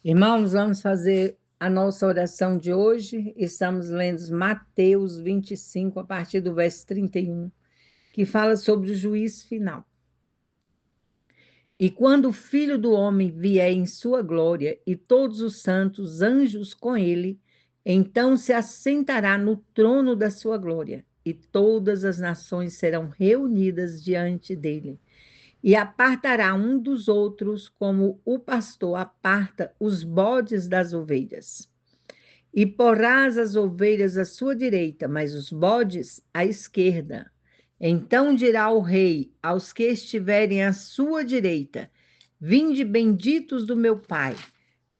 Irmãos, vamos fazer a nossa oração de hoje. Estamos lendo Mateus 25, a partir do verso 31, que fala sobre o juízo final. E quando o Filho do Homem vier em sua glória e todos os santos anjos com ele, então se assentará no trono da sua glória, e todas as nações serão reunidas diante dele. E apartará um dos outros, como o pastor aparta os bodes das ovelhas. E porás as ovelhas à sua direita, mas os bodes à esquerda. Então dirá o rei aos que estiverem à sua direita: Vinde benditos do meu Pai,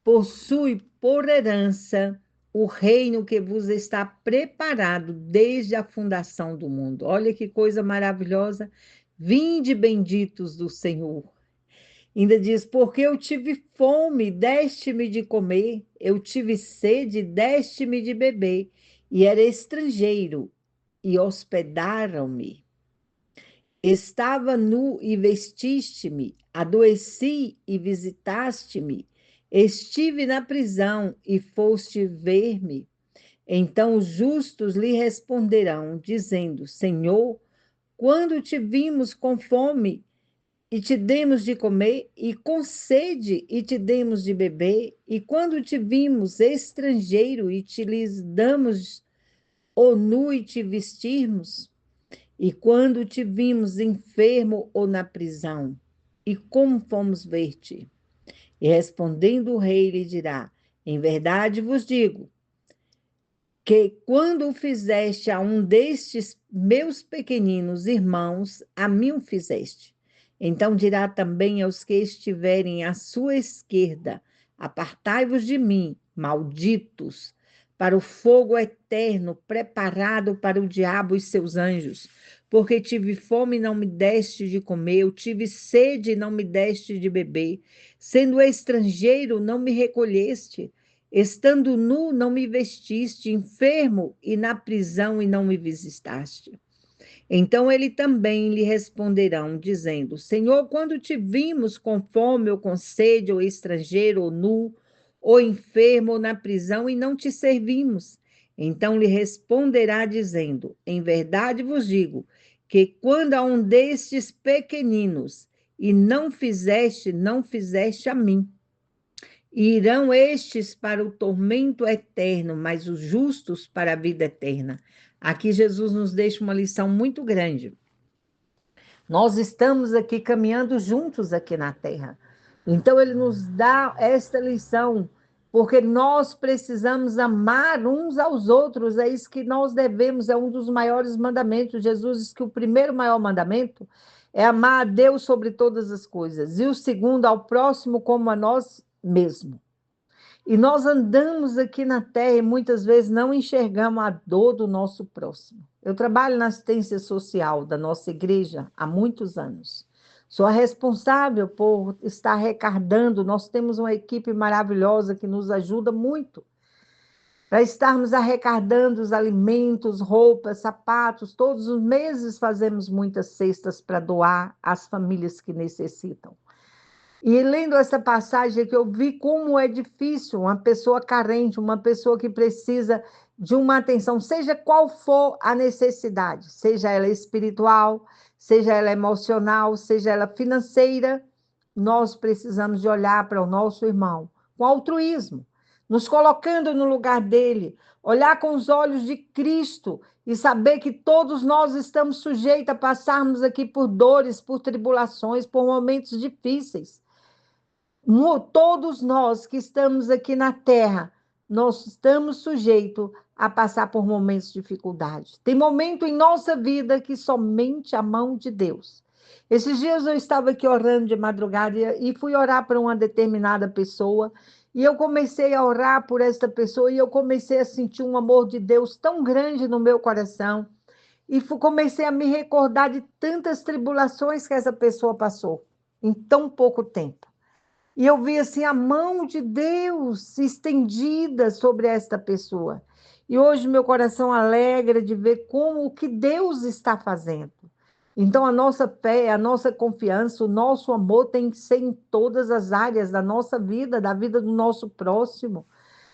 possui por herança o reino que vos está preparado desde a fundação do mundo. Olha que coisa maravilhosa. Vinde benditos do Senhor. Ainda diz, porque eu tive fome, deste-me de comer, eu tive sede, deste-me de beber, e era estrangeiro, e hospedaram-me. Estava nu e vestiste-me, adoeci e visitaste-me, estive na prisão e foste ver-me. Então os justos lhe responderão, dizendo, Senhor, quando te vimos com fome e te demos de comer, e com sede, e te demos de beber, e quando te vimos estrangeiro, e te lhes damos, ou nu, e te vestirmos, e quando te vimos enfermo ou na prisão, e como fomos ver-te? E respondendo o rei lhe dirá, em verdade vos digo, que quando o fizeste a um destes meus pequeninos irmãos, a mim o fizeste. Então dirá também aos que estiverem à sua esquerda: Apartai-vos de mim, malditos, para o fogo eterno preparado para o diabo e seus anjos. Porque tive fome e não me deste de comer, eu tive sede e não me deste de beber, sendo estrangeiro, não me recolheste. Estando nu, não me vestiste, enfermo e na prisão e não me visitaste. Então ele também lhe responderão, dizendo: Senhor, quando te vimos com fome ou com sede, ou estrangeiro, ou nu, ou enfermo, ou na prisão, e não te servimos? Então lhe responderá, dizendo: Em verdade vos digo, que quando a um destes pequeninos, e não fizeste a mim. E irão estes para o tormento eterno, mas os justos para a vida eterna. Aqui Jesus nos deixa uma lição muito grande. Nós estamos aqui caminhando juntos aqui na terra. Então ele nos dá esta lição, porque nós precisamos amar uns aos outros, é isso que nós devemos, é um dos maiores mandamentos. Jesus diz que o primeiro maior mandamento é amar a Deus sobre todas as coisas, e o segundo ao próximo como a nós mesmos. E nós andamos aqui na Terra e muitas vezes não enxergamos a dor do nosso próximo. Eu trabalho na assistência social da nossa igreja há muitos anos. Sou a responsável por estar arrecadando. Nós temos uma equipe maravilhosa que nos ajuda muito para estarmos arrecadando os alimentos, roupas, sapatos. Todos os meses fazemos muitas cestas para doar às famílias que necessitam. E lendo essa passagem que eu vi como é difícil uma pessoa carente, uma pessoa que precisa de uma atenção, seja qual for a necessidade, seja ela espiritual, seja ela emocional, seja ela financeira, nós precisamos de olhar para o nosso irmão com altruísmo, nos colocando no lugar dele, olhar com os olhos de Cristo e saber que todos nós estamos sujeitos a passarmos aqui por dores, por tribulações, por momentos difíceis. Todos nós que estamos aqui na Terra, nós estamos sujeitos a passar por momentos de dificuldade. Tem momento em nossa vida que somente a mão de Deus. Esses dias eu estava aqui orando de madrugada e fui orar para uma determinada pessoa, e eu comecei a orar por esta pessoa, e eu comecei a sentir um amor de Deus tão grande no meu coração, e comecei a me recordar de tantas tribulações que essa pessoa passou em tão pouco tempo. E eu vi assim a mão de Deus estendida sobre esta pessoa. E hoje meu coração alegra de ver como o que Deus está fazendo. Então, a nossa fé, a nossa confiança, o nosso amor tem que ser em todas as áreas da nossa vida, da vida do nosso próximo.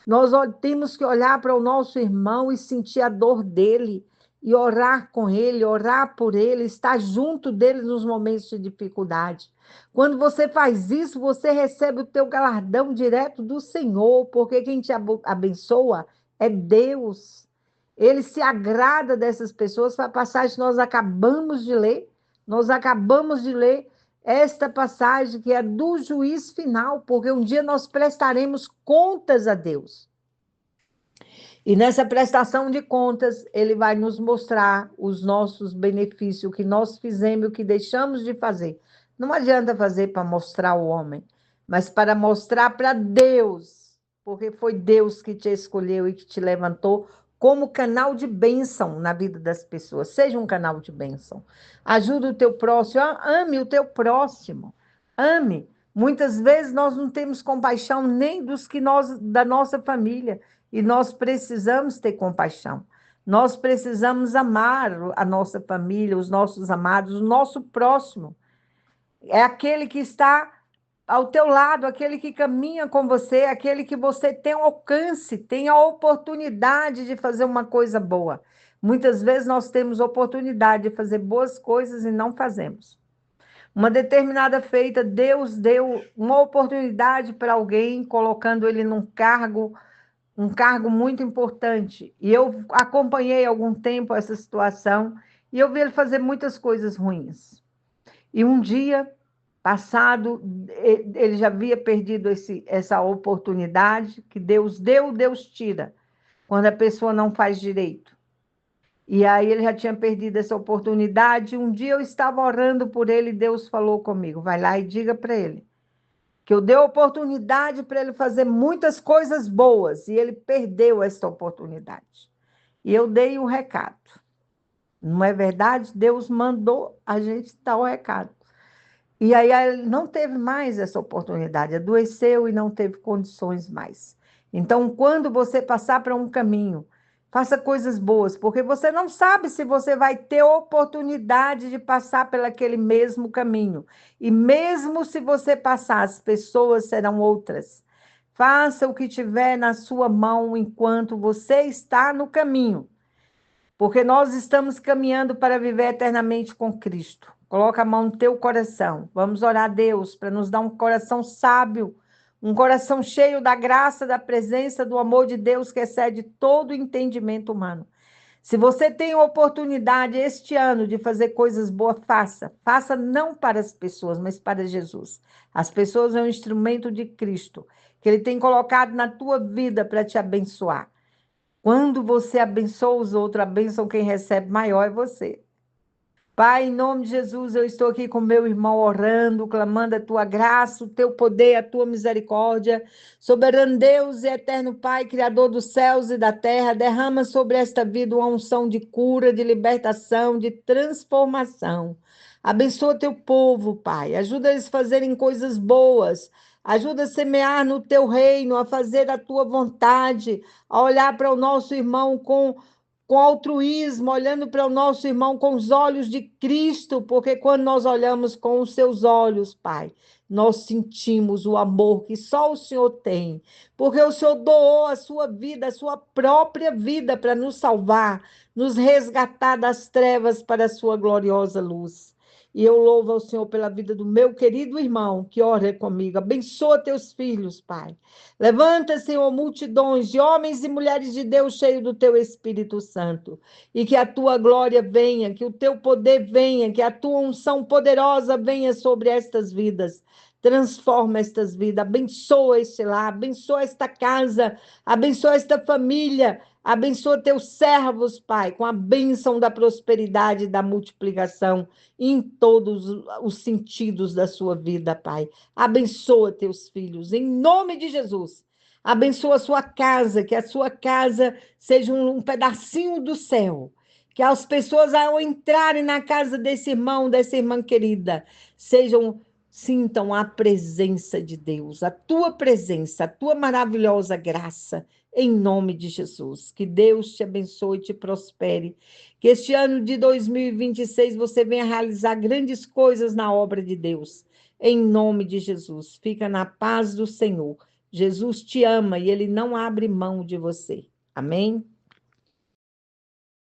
Nós temos que olhar para o nosso irmão e sentir a dor dele, e orar com ele, orar por ele, estar junto dele nos momentos de dificuldade. Quando você faz isso, você recebe o teu galardão direto do Senhor, porque quem te abençoa é Deus. Ele se agrada dessas pessoas. Foi a passagem que nós acabamos de ler. Nós acabamos de ler esta passagem que é do juiz final, porque um dia nós prestaremos contas a Deus. E nessa prestação de contas, ele vai nos mostrar os nossos benefícios, o que nós fizemos, o que deixamos de fazer. Não adianta fazer para mostrar ao homem, mas para mostrar para Deus, porque foi Deus que te escolheu e que te levantou como canal de bênção na vida das pessoas. Seja um canal de bênção. Ajude o teu próximo, ame o teu próximo. Ame. Muitas vezes nós não temos compaixão nem dos que da nossa família. E nós precisamos ter compaixão. Nós precisamos amar a nossa família, os nossos amados, o nosso próximo. É aquele que está ao teu lado, aquele que caminha com você, aquele que você tem alcance, tem a oportunidade de fazer uma coisa boa. Muitas vezes nós temos oportunidade de fazer boas coisas e não fazemos. Uma determinada feita, Deus deu uma oportunidade para alguém, colocando ele num cargo, um cargo muito importante. E eu acompanhei algum tempo essa situação e eu vi ele fazer muitas coisas ruins. E um dia passado, ele já havia perdido essa oportunidade que Deus deu, Deus tira, quando a pessoa não faz direito. E aí ele já tinha perdido essa oportunidade. Um dia eu estava orando por ele e Deus falou comigo, vai lá e diga para ele que eu dei oportunidade para ele fazer muitas coisas boas, e ele perdeu essa oportunidade. E eu dei o recado. Não é verdade? Deus mandou a gente dar o recado. E aí ele não teve mais essa oportunidade, adoeceu e não teve condições mais. Então, quando você passar para um caminho, faça coisas boas, porque você não sabe se você vai ter oportunidade de passar pelaquele mesmo caminho. E mesmo se você passar, as pessoas serão outras. Faça o que tiver na sua mão enquanto você está no caminho, porque nós estamos caminhando para viver eternamente com Cristo. Coloca a mão no teu coração. Vamos orar a Deus para nos dar um coração sábio, um coração cheio da graça, da presença, do amor de Deus que excede todo o entendimento humano. Se você tem a oportunidade este ano de fazer coisas boas, faça. Faça não para as pessoas, mas para Jesus. As pessoas é um instrumento de Cristo, que Ele tem colocado na tua vida para te abençoar. Quando você abençoa os outros, a bênção quem recebe maior é você. Pai, em nome de Jesus, eu estou aqui com meu irmão orando, clamando a tua graça, o teu poder, a tua misericórdia. Soberano Deus e eterno Pai, Criador dos céus e da terra, derrama sobre esta vida uma unção de cura, de libertação, de transformação. Abençoa teu povo, Pai. Ajuda eles a fazerem coisas boas. Ajuda a semear no teu reino, a fazer a tua vontade, a olhar para o nosso irmão com altruísmo, olhando para o nosso irmão com os olhos de Cristo, porque quando nós olhamos com os seus olhos, Pai, nós sentimos o amor que só o Senhor tem, porque o Senhor doou a sua vida, a sua própria vida para nos salvar, nos resgatar das trevas para a sua gloriosa luz. E eu louvo ao Senhor pela vida do meu querido irmão que ora comigo. Abençoa teus filhos, Pai. Levanta, Senhor, multidões de homens e mulheres de Deus cheios do teu Espírito Santo. E que a tua glória venha, que o teu poder venha, que a tua unção poderosa venha sobre estas vidas. Transforma estas vidas, abençoa este lar, abençoa esta casa, abençoa esta família, abençoa teus servos, Pai, com a bênção da prosperidade e da multiplicação em todos os sentidos da sua vida, Pai. Abençoa teus filhos, em nome de Jesus. Abençoa a sua casa, que a sua casa seja um pedacinho do céu. Que as pessoas, ao entrarem na casa desse irmão, dessa irmã querida, sintam a presença de Deus, a tua presença, a tua maravilhosa graça em nome de Jesus. Que Deus te abençoe e te prospere. Que este ano de 2026 você venha realizar grandes coisas na obra de Deus, em nome de Jesus. Fica na paz do Senhor. Jesus te ama e Ele não abre mão de você. Amém?